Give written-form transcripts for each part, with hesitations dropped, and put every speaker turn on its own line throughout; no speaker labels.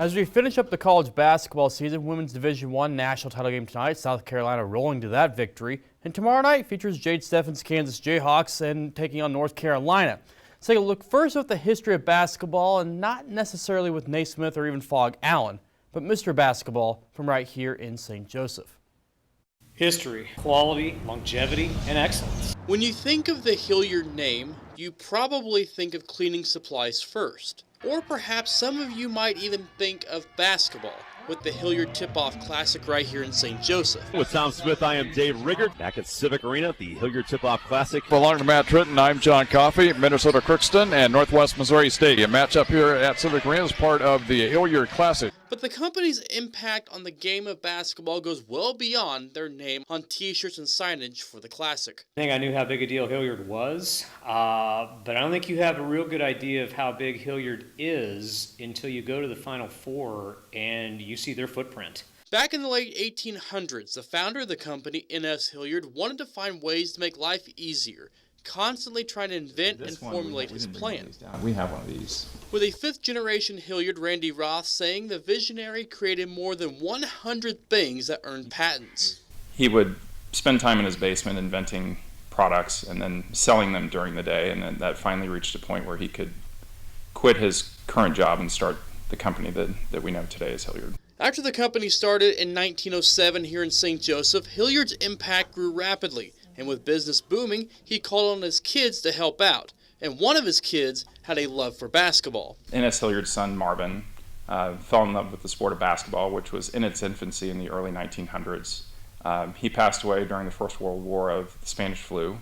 As we finish up the college basketball season, women's Division I national title game tonight. South Carolina rolling to that victory. And tomorrow night features Jade Steffen's Kansas Jayhawks and taking on North Carolina. Let's take a look first at the history of basketball, and not necessarily with Naismith or even Fog Allen, but Mr. Basketball from right here in St. Joseph.
History, quality, longevity, and excellence.
When you think of the Hilliard name, you probably think of cleaning supplies first. Or perhaps some of you might even think of basketball with the Hilliard Tip-Off Classic right here in St. Joseph.
With Tom Smith, I am Dave Riggert, back at Civic Arena, the Hilliard Tip-Off Classic.
For along to Matt Tritton, I'm John Coffey, Minnesota Crookston, and Northwest Missouri Stadium. Matchup here at Civic Arena is part of the Hilliard Classic.
But the company's impact on the game of basketball goes well beyond their name on t-shirts and signage for the Classic.
I think I knew how big a deal Hilliard was, but I don't think you have a real good idea of how big Hilliard is until you go to the Final Four and you see their footprint.
Back in the late 1800s, the founder of the company, N.S. Hilliard, wanted to find ways to make life easier, constantly trying to invent and formulate his plan.
We have one of these.
With a fifth-generation Hilliard, Randy Roth, saying the visionary created more than 100 things that earned patents.
He would spend time in his basement inventing products and then selling them during the day, and then that finally reached a point where he could quit his current job and start the company that we know today as Hilliard. After the company started in 1907 here in St. Joseph, Hilliard's impact grew rapidly. And with business booming, he called on his kids to help out. And one of his kids had a love for basketball. N.S. Hilliard's son, Marvin, fell in love with the sport of basketball, which was in its infancy in the early 1900s. He passed away during the First World War of the Spanish flu.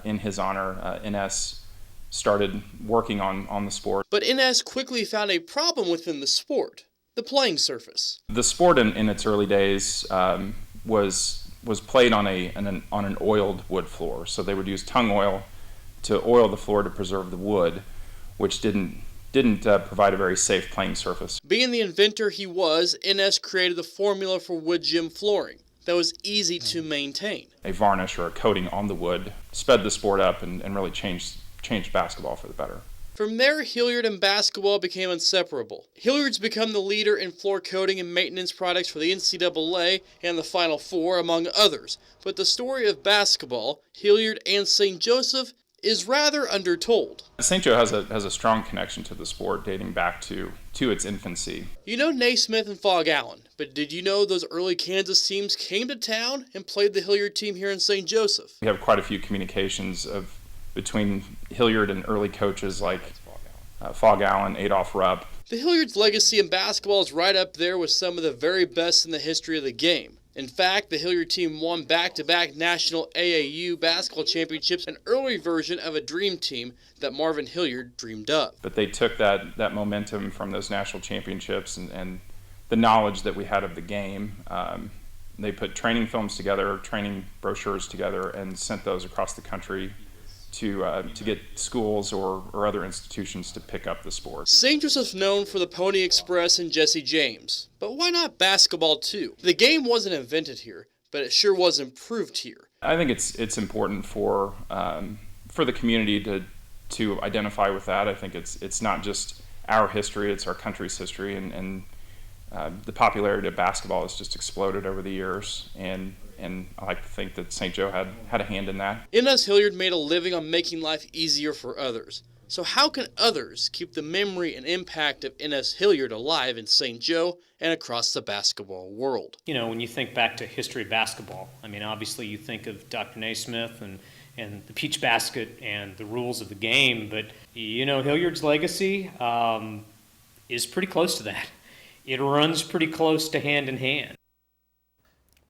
In his honor, N.S. started working on the sport. But N.S. quickly found a problem within the sport, the playing surface. The sport in its early days was played on an oiled wood floor. So they would use tung oil to oil the floor to preserve the wood, which didn't provide a very safe playing surface. Being the inventor he was, N.S. created the formula for wood gym flooring that was easy to maintain. A varnish or a coating on the wood sped the sport up and really changed basketball for the better. From there, Hilliard and basketball became inseparable. Hilliard's become the leader in floor coating and maintenance products for the NCAA and the Final Four, among others. But the story of basketball, Hilliard and St. Joseph, is rather undertold. St. Joe has a strong connection to the sport dating back to its infancy. You know Naismith and Fog Allen, but did you know those early Kansas teams came to town and played the Hilliard team here in St. Joseph? We have quite a few communications between Hilliard and early coaches like Fog Allen, Adolph Rupp. The Hilliard's legacy in basketball is right up there with some of the very best in the history of the game. In fact, the Hilliard team won back-to-back national AAU basketball championships, an early version of a dream team that Marvin Hilliard dreamed of. But they took that momentum from those national championships and the knowledge that we had of the game. They put training films together, training brochures together, and sent those across the country to get schools or other institutions to pick up the sport. St. Joseph's known for the Pony Express and Jesse James, but why not basketball too? The game wasn't invented here, but it sure was improved here. I think it's important for the community to identify with that. I think it's not just our history, it's our country's history, and the popularity of basketball has just exploded over the years, and I like to think that St. Joe had a hand in that. N.S. Hilliard made a living on making life easier for others. So how can others keep the memory and impact of N.S. Hilliard alive in St. Joe and across the basketball world?
You know, when you think back to history of basketball, I mean, obviously you think of Dr. Naismith and the peach basket and the rules of the game, but, you know, Hilliard's legacy is pretty close to that. It runs pretty close to hand in hand.